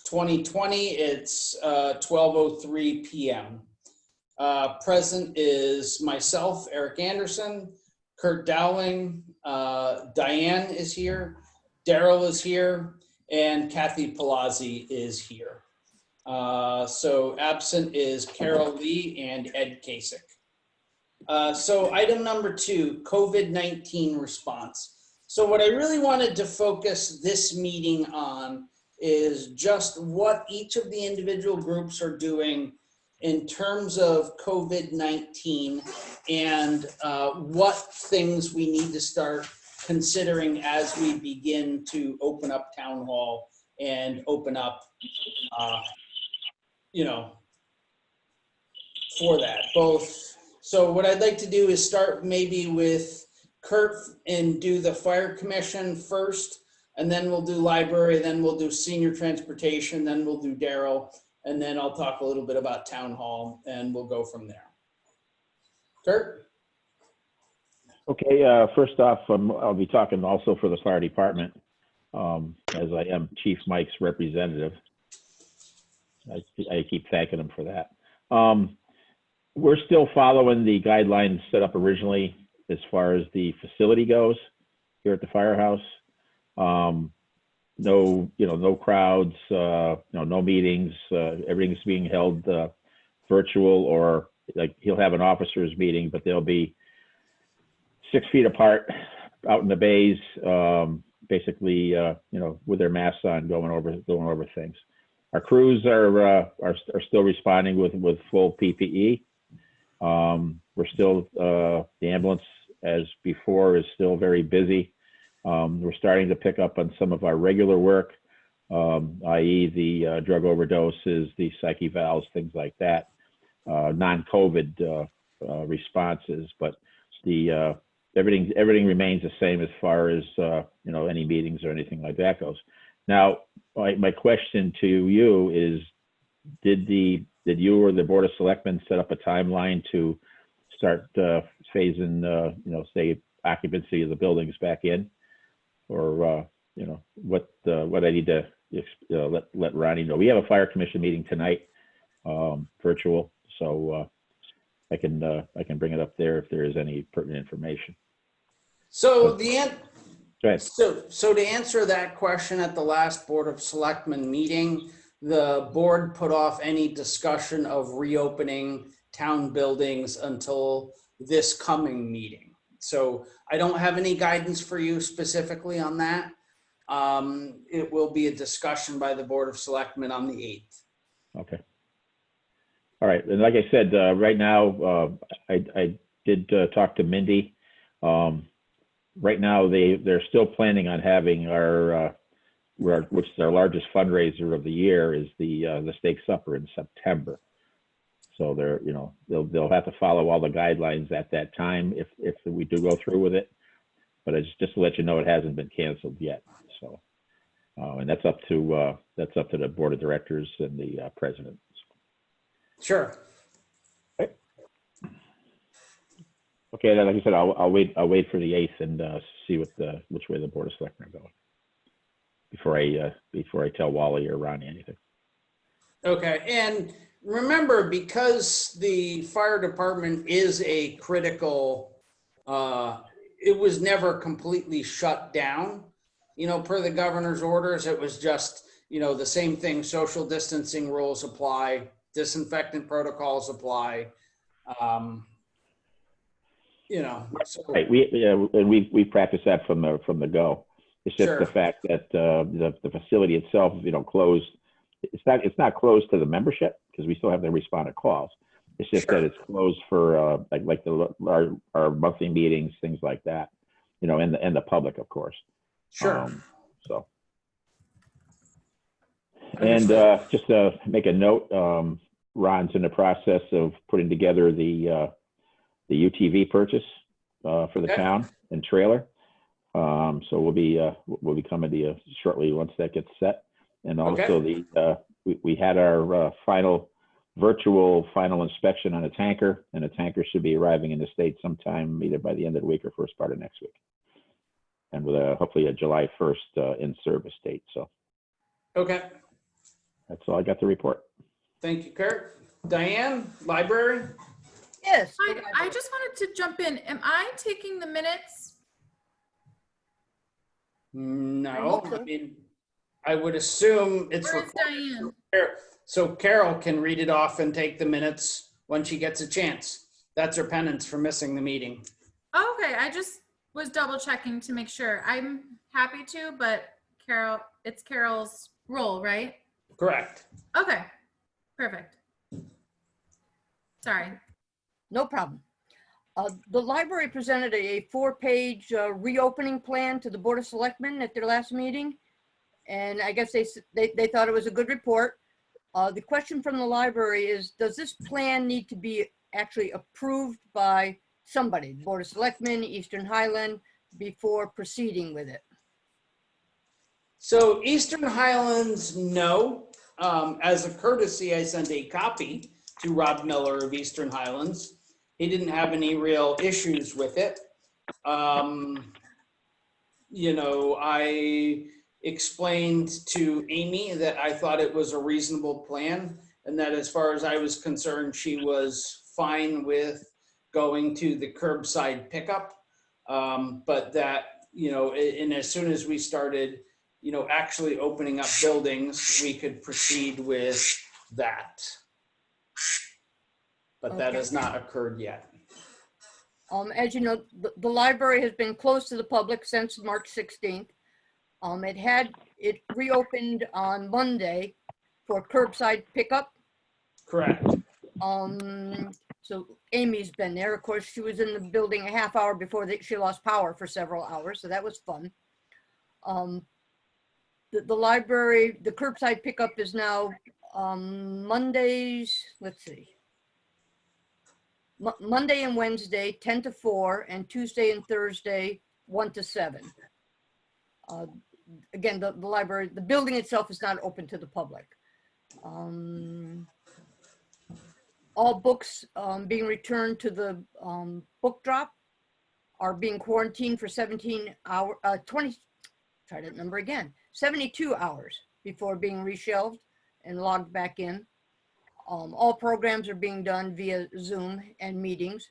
2020. It's 12:03 p.m. Present is myself, Eric Anderson, Kurt Dowling, Diane is here, Daryl is here, and Kathy Palazzi is here. So absent is Carol Lee and Ed Kasich. So item number 2, COVID-19 response. So what I really wanted to focus this meeting on is just what each of the individual groups are doing in terms of COVID-19 and what things we need to start considering as we begin to open up town hall and open up, for that both. So what I'd like to do is start maybe with Kurt and do the fire commission first, and then we'll do library, then we'll do senior transportation, then we'll do Daryl, and then I'll talk a little bit about town hall and we'll go from there. Kurt? Okay, first off, I'll be talking also for the fire department, as I am Chief Mike's representative. I keep thanking him for that. We're still following the guidelines set up originally as far as the facility goes here at the firehouse. No crowds, no meetings. Everything's being held virtual, or like he'll have an officers meeting, but they'll be 6 feet apart out in the bays, basically, with their masks on, going over things. Our crews are still responding with full PPE. We're still, the ambulance as before is still very busy. We're starting to pick up on some of our regular work, i.e. the drug overdoses, the psych evals, things like that, non-COVID responses, but the everything remains the same as far as any meetings or anything like that goes. Now, my question to you is, did you or the Board of Selectmen set up a timeline to start phasing, say, occupancy of the buildings back in, or what I need to let Ronnie know? We have a fire commission meeting tonight, virtual, so I can bring it up there if there is any pertinent information. So so to answer that question, at the last Board of Selectmen meeting, the board put off any discussion of reopening town buildings until this coming meeting. So I don't have any guidance for you specifically on that. It will be a discussion by the Board of Selectmen on the 8th. Okay. All right. And like I said, right now, I did talk to Mindy. Right now, they're still planning on having which is our largest fundraiser of the year, is the steak supper in September. So they'll have to follow all the guidelines at that time if we do go through with it. But it's just to let you know, it hasn't been canceled yet. So, and that's up to the board of directors and the president. Sure. Okay, then, like I said, I'll wait for the 8th and see which way the Board of Selectmen are going before I tell Wally or Ronnie anything. Okay, and remember, because the fire department is a critical, it was never completely shut down. Per the governor's orders, it was just, the same thing. Social distancing rules apply, disinfectant protocols apply. So. Right. We practice that from the go. It's just Sure. The fact that the facility itself, closed. It's not closed to the membership, because we still have to respond to calls. It's just Sure. that it's closed for like our monthly meetings, things like that. And the public, of course. Sure. And just to make a note, Ron's in the process of putting together the UTV purchase for the town and trailer. So we'll be coming to you shortly once that gets set. And also we had our virtual final inspection on a tanker, and the tanker should be arriving in the state sometime either by the end of the week or first part of next week. And with hopefully a July 1st in-service date. So. Okay. That's all I got to report. Thank you, Kurt. Diane, library? Yes. I just wanted to jump in. Am I taking the minutes? No, hope so. I mean, I would assume it's Where is recorded. Diane? So Carol can read it off and take the minutes when she gets a chance. That's her penance for missing the meeting. Oh, okay, I just was double checking to make sure. I'm happy to, but Carol, it's Carol's role, right? Correct. Okay, perfect. Sorry. No problem. The library presented a 4-page reopening plan to the Board of Selectmen at their last meeting. And I guess they thought it was a good report. The question from the library is, does this plan need to be actually approved by somebody, Board of Selectmen, Eastern Highland, before proceeding with it? So Eastern Highlands, no. As a courtesy, I sent a copy to Rob Miller of Eastern Highlands. He didn't have any real issues with it. You know, I explained to Amy that I thought it was a reasonable plan and that as far as I was concerned, she was fine with going to the curbside pickup. But that, you know, and as soon as we started, you know, actually opening up buildings, we could proceed with that. But that Okay. has not occurred yet. As you know, the library has been closed to the public since March 16th. It reopened on Monday for curbside pickup. Correct. So Amy's been there. Of course, she was in the building a half hour before she lost power for several hours, so that was fun. The library, the curbside pickup is now Mondays, let's see. Monday and Wednesday, 10 to 4, and Tuesday and Thursday, 1 to 7. Again, the library, the building itself is not open to the public. All books being returned to the book drop are being quarantined for 72 hours before being reshelved and logged back in. All programs are being done via Zoom and meetings.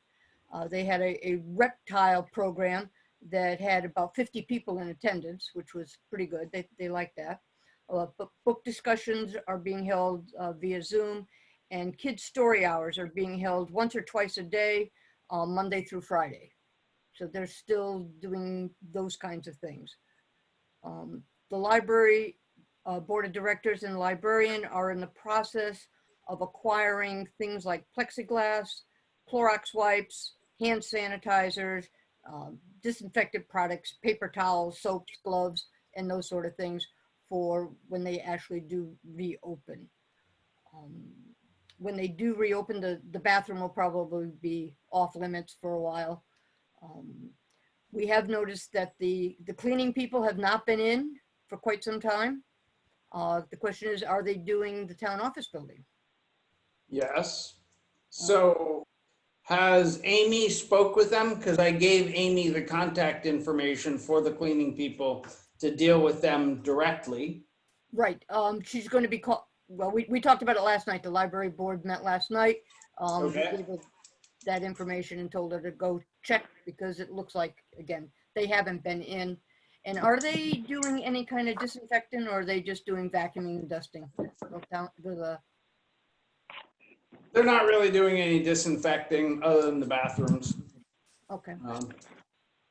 They had a reptile program that had about 50 people in attendance, which was pretty good. They liked that. Book discussions are being held via Zoom, and kids' story hours are being held once or twice a day, Monday through Friday. So they're still doing those kinds of things. The library board of directors and librarian are in the process of acquiring things like plexiglass, Clorox wipes, hand sanitizers, disinfectant products, paper towels, soaps, gloves, and those sort of things for when they actually do reopen. When they do reopen, the bathroom will probably be off limits for a while. We have noticed that the cleaning people have not been in for quite some time. The question is, are they doing the town office building? Yes. So has Amy spoke with them? Because I gave Amy the contact information for the cleaning people to deal with them directly. Right. She's going to be called. Well, we talked about it last night. The library board met last night. Okay. We gave her that information and told her to go check because it looks like, again, they haven't been in. And are they doing any kind of disinfectant or are they just doing vacuuming and dusting? They're not really doing any disinfecting other than the bathrooms. Okay.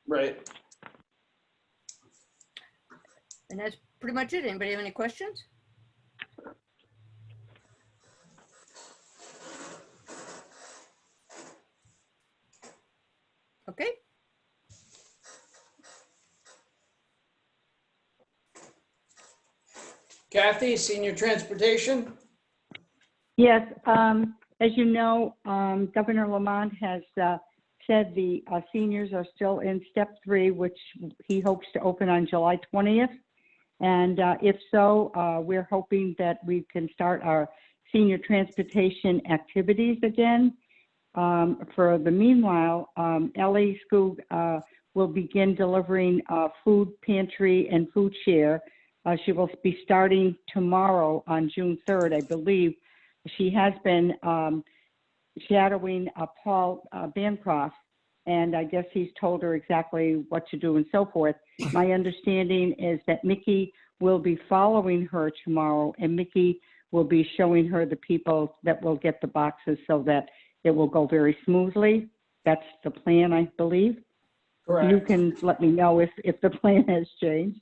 Right. And that's pretty much it. Anybody have any questions? Okay. Kathy, senior transportation? Yes, as you know, Governor Lamont has said the seniors are still in step 3, which he hopes to open on July 20th. And if so, we're hoping that we can start our senior transportation activities again. For the meanwhile, LA School will begin delivering food pantry and food share She will be starting tomorrow on June 3rd, I believe. She has been shadowing Paul Bancroft, and I guess he's told her exactly what to do and so forth. My understanding is that Mickey will be following her tomorrow, and Mickey will be showing her the people that will get the boxes so that it will go very smoothly. That's the plan, I believe. Correct. You can let me know if the plan has changed.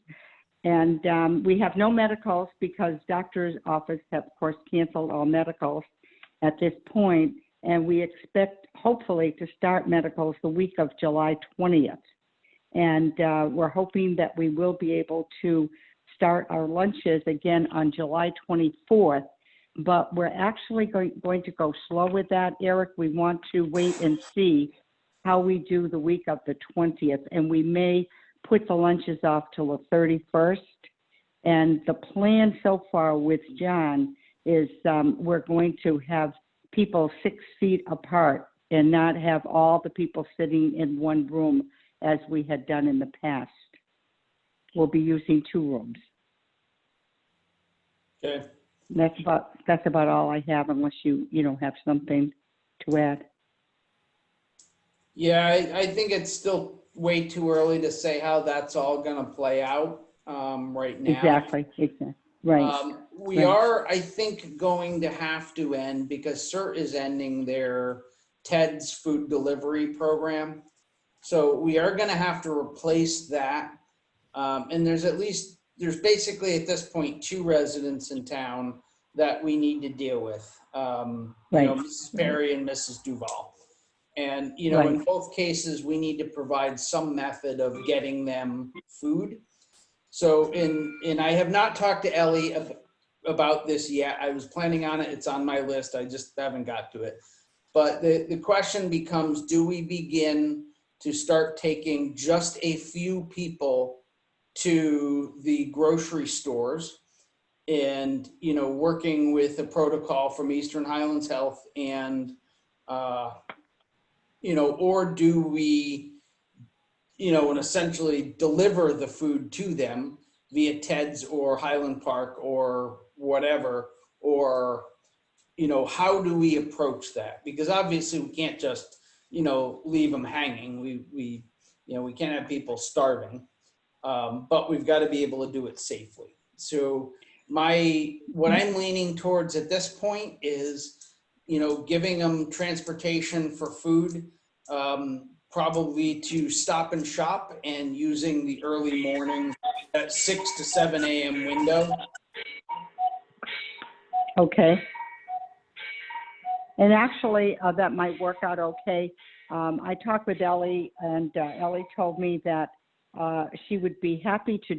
And we have no medicals because doctor's office have, of course, canceled all medicals at this point. And we expect, hopefully, to start medicals the week of July 20th. And we're hoping that we will be able to start our lunches again on July 24th. But we're actually going to go slow with that, Eric. We want to wait and see how we do the week of the 20th. And we may put the lunches off till the 31st. And the plan so far with John is we're going to have people 6 feet apart and not have all the people sitting in one room as we had done in the past. We'll be using 2 rooms. Okay. That's about all I have, unless you have something to add. Yeah, I think it's still way too early to say how that's all going to play out right now. Exactly. Right. We Right. are, I think, going to have to end because CERT is ending their TED's food delivery program. So we are going to have to replace that. And there's basically at this point 2 residents in town that we need to deal with. Right. Mrs. Perry and Mrs. Duval. And, Right. in both cases, we need to provide some method of getting them food. So, and I have not talked to Ellie about this yet. I was planning on it. It's on my list. I just haven't got to it. But the question becomes, do we begin to start taking just a few people to the grocery stores and, working with a protocol from Eastern Highlands Health and, or do we, and essentially deliver the food to them via TED's or Highland Park or whatever, or, how do we approach that? Because obviously we can't just, leave them hanging. We can't have people starving, but we've got to be able to do it safely. So what I'm leaning towards at this point is, giving them transportation for food, probably to Stop and Shop and using the early morning, that 6 to 7 a.m. window. Okay. And actually, that might work out okay. I talked with Ellie, and Ellie told me that she would be happy to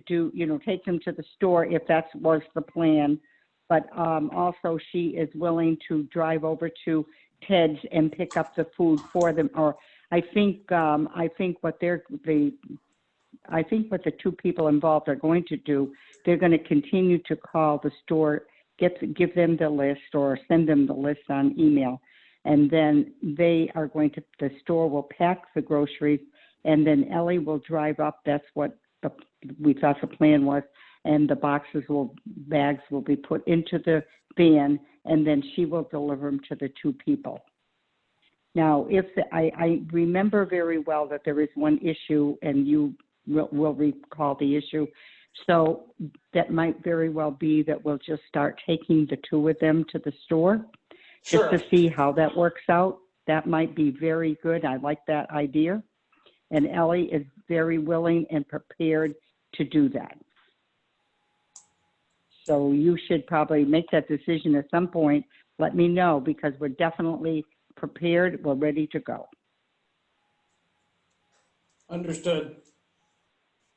take them to the store if that was the plan. But also she is willing to drive over to Ted's and pick up the food for them. Or I think what the 2 people involved are going to do, they're going to continue to call the store, give them the list or send them the list on email. And then the store will pack the groceries, and then Ellie will drive up. That's what we thought the plan was. And the bags will be put into the van, and then she will deliver them to the 2 people. Now, I remember very well that there is one issue, and you will recall the issue. So that might very well be that we'll just start taking the 2 of them to the store, Sure. just to see how that works out. That might be very good. I like that idea. And Ellie is very willing and prepared to do that. So you should probably make that decision at some point. Let me know, because we're definitely prepared. We're ready to go. Understood.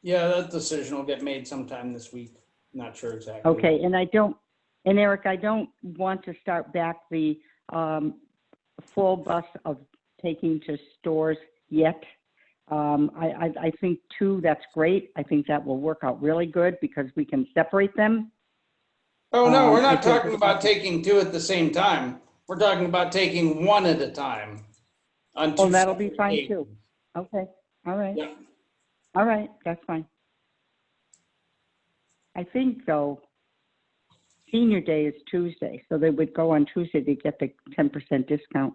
Yeah, that decision will get made sometime this week. Not sure exactly. Okay, and Eric, I don't want to start back the full bus of taking to stores yet. I think 2, that's great. I think that will work out really good because we can separate them. Oh, no, we're I not think talking about taking 2 at the same time. We're talking about taking 1 at a time. On 2 Oh, that'll be separate fine occasions. too. Okay, all right. Yeah. All right, that's fine. I think though, senior day is Tuesday, so they would go on Tuesday to get the 10% discount.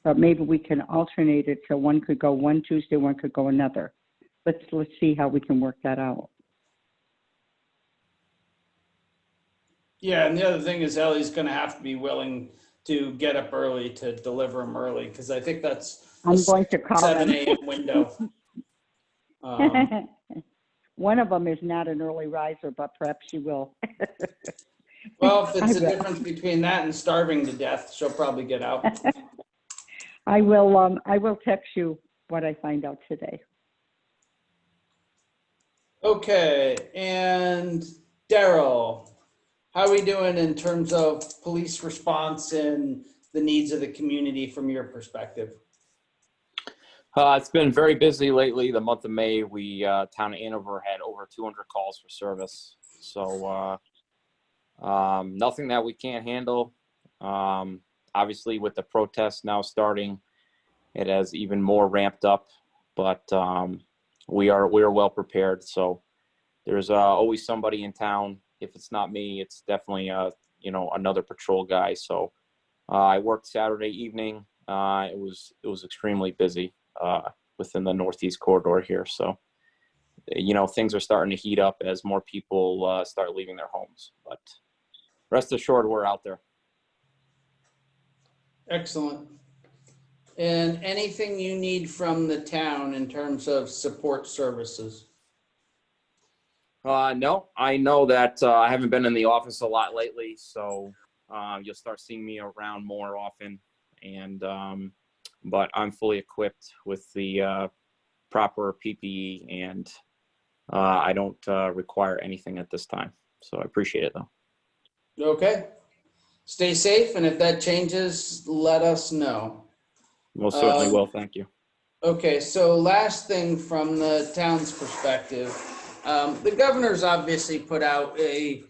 But maybe we can alternate it so one could go one Tuesday, one could go another. Let's see how we can work that out. Yeah, and the other thing is Ellie's gonna have to be willing to get up early to deliver them early, because I think that's a I'm going to call 7 them. a.m. window. One of them is not an early riser, but perhaps she will. Well, if it's I the will. difference between that and starving to death, she'll probably get out. I will text you what I find out today. Okay, and Daryl, how are we doing in terms of police response and the needs of the community from your perspective? It's been very busy lately. The month of May, we town of Andover had over 200 calls for service. So nothing that we can't handle. Obviously, with the protests now starting, it has even more ramped up. But we are well prepared. So there's always somebody in town. If it's not me, it's definitely another patrol guy. So I worked Saturday evening. It was extremely busy within the Northeast corridor here. So, things are starting to heat up as more people start leaving their homes. But rest assured, we're out there. Excellent. And anything you need from the town in terms of support services? No, I know that I haven't been in the office a lot lately, so you'll start seeing me around more often. And but I'm fully equipped with the proper PPE, and I don't require anything at this time. So I appreciate it, though. Okay. Stay safe, and if that changes, let us know. Most certainly will. Thank you. Okay, so last thing from the town's perspective, the governor's obviously put out a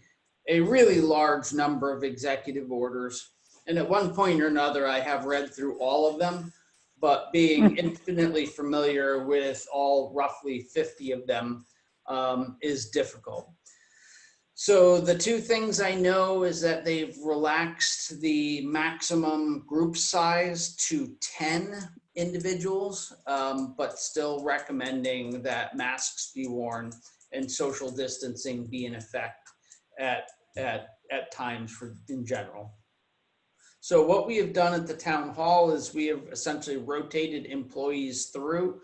really large number of executive orders. And at one point or another, I have read through all of them, but being infinitely familiar with all roughly 50 of them is difficult. So the two things I know is that they've relaxed the maximum group size to 10 individuals, but still recommending that masks be worn and social distancing be in effect at times in general. So what we have done at the town hall is we have essentially rotated employees through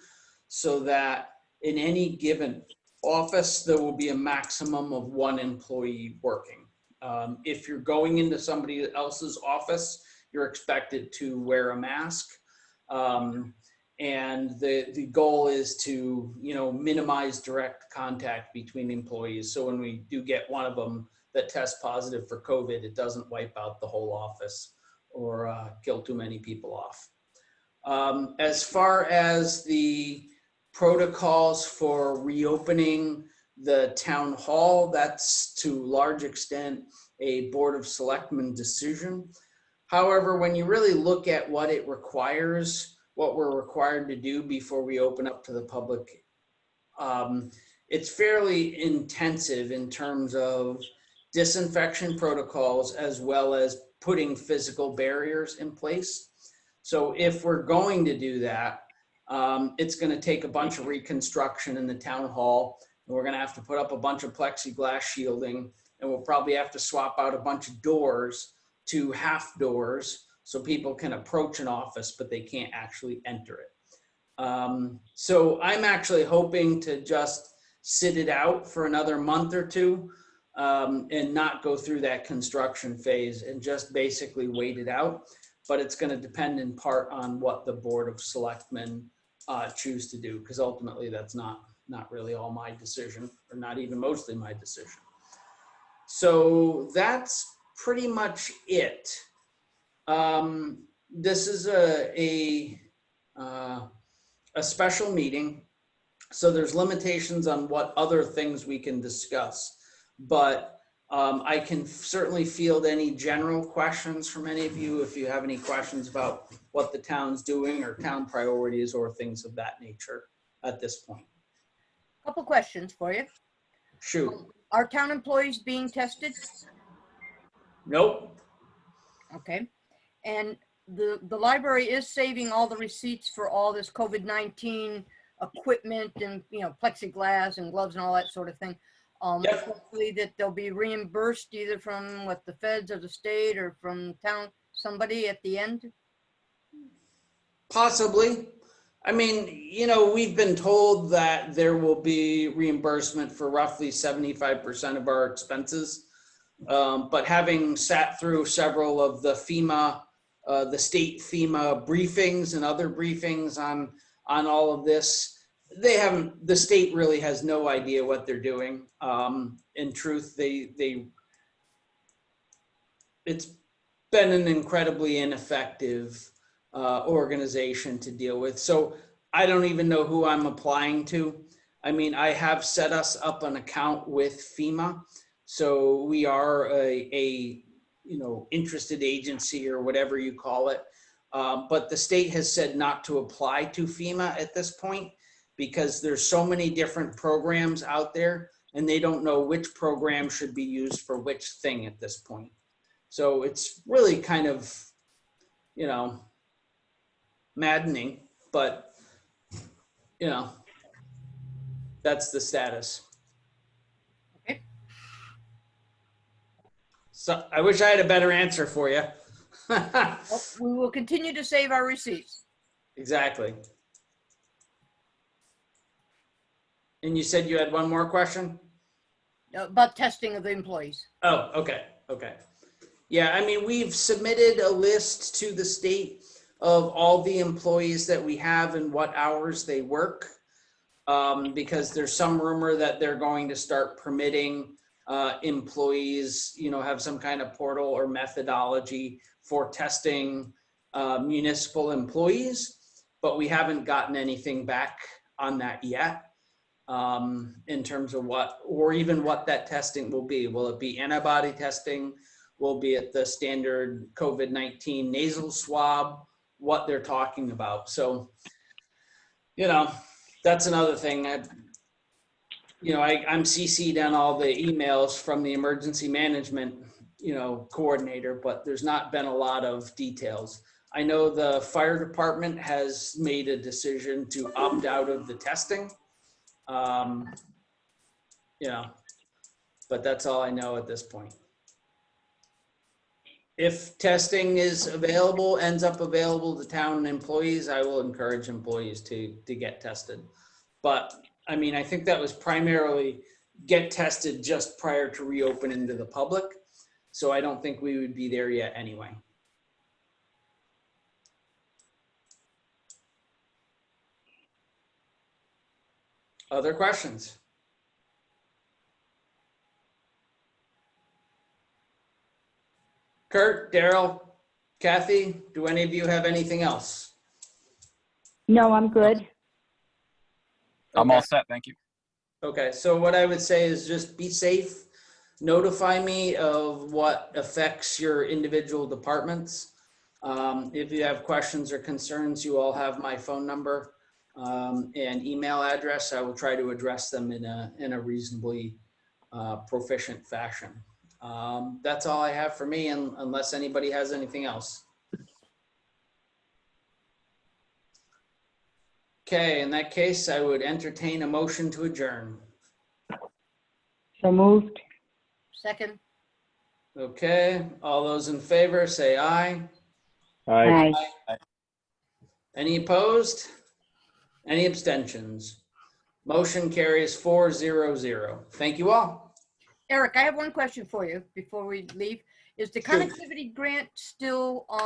so that in any given office, there will be a maximum of one employee working. If you're going into somebody else's office, you're expected to wear a mask. And the goal is to, minimize direct contact between employees. So when we do get one of them that tests positive for COVID, it doesn't wipe out the whole office or kill too many people off. As far as the protocols for reopening the town hall, that's to a large extent a Board of Selectmen decision. However, when you really look at what it requires, what we're required to do before we open up to the public, it's fairly intensive in terms of disinfection protocols as well as putting physical barriers in place. So if we're going to do that, it's going to take a bunch of reconstruction in the town hall. And we're going to have to put up a bunch of plexiglass shielding, and we'll probably have to swap out a bunch of doors to half doors so people can approach an office, but they can't actually enter it. So I'm actually hoping to just sit it out for another month or two and not go through that construction phase and just basically wait it out. But it's going to depend in part on what the Board of Selectmen choose to do, because ultimately that's not really all my decision, or not even mostly my decision. So that's pretty much it. This is a special meeting, so there's limitations on what other things we can discuss, but I can certainly field any general questions from any of you if you have any questions about what the town's doing or town priorities or things of that nature at this point. Couple questions for you. Shoot. Are town employees being tested? Nope. Okay. And the library is saving all the receipts for all this COVID-19 equipment and, plexiglass and gloves and all that sort of thing. Yep. Hopefully that they'll be reimbursed either from the feds or the state or from town, somebody at the end. Possibly. I mean, we've been told that there will be reimbursement for roughly 75% of our expenses. But having sat through several of the the state FEMA briefings and other briefings on all of this, the state really has no idea what they're doing. In truth, it's been an incredibly ineffective organization to deal with. So I don't even know who I'm applying to. I mean, I have set us up an account with FEMA. So we are a interested agency or whatever you call it. But the state has said not to apply to FEMA at this point because there's so many different programs out there and they don't know which program should be used for which thing at this point. So it's really kind of, maddening, but that's the status. Okay. So I wish I had a better answer for you. Well, we will continue to save our receipts. Exactly. And you said you had one more question? About testing of the employees. Oh, okay. Yeah, I mean, we've submitted a list to the state of all the employees that we have and what hours they work. Because there's some rumor that they're going to start permitting employees, have some kind of portal or methodology for testing municipal employees, but we haven't gotten anything back on that yet in terms of what that testing will be. Will it be antibody testing? Will be at the standard COVID-19 nasal swab, what they're talking about. So, that's another thing. I'm CC'd on all the emails from the emergency management, coordinator, but there's not been a lot of details. I know the fire department has made a decision to opt out of the testing. But that's all I know at this point. If testing is available, ends up available to town employees, I will encourage employees to get tested. But I mean, I think that was primarily get tested just prior to reopening to the public. So I don't think we would be there yet anyway. Other questions? Kurt, Daryl, Kathy, do any of you have anything else? No, I'm good. I'm all set. Thank you. Okay, so what I would say is just be safe. Notify me of what affects your individual departments. If you have questions or concerns, you all have my phone number and email address. I will try to address them in a reasonably proficient fashion. That's all I have for me, unless anybody has anything else. Okay, in that case, I would entertain a motion to adjourn. So moved. Second. Okay, all those in favor say aye. Aye. Any opposed? Any abstentions? Motion carries 4-0-0. Thank you all. Eric, I have one question for you before we leave. Is the Sure. connectivity grant still on?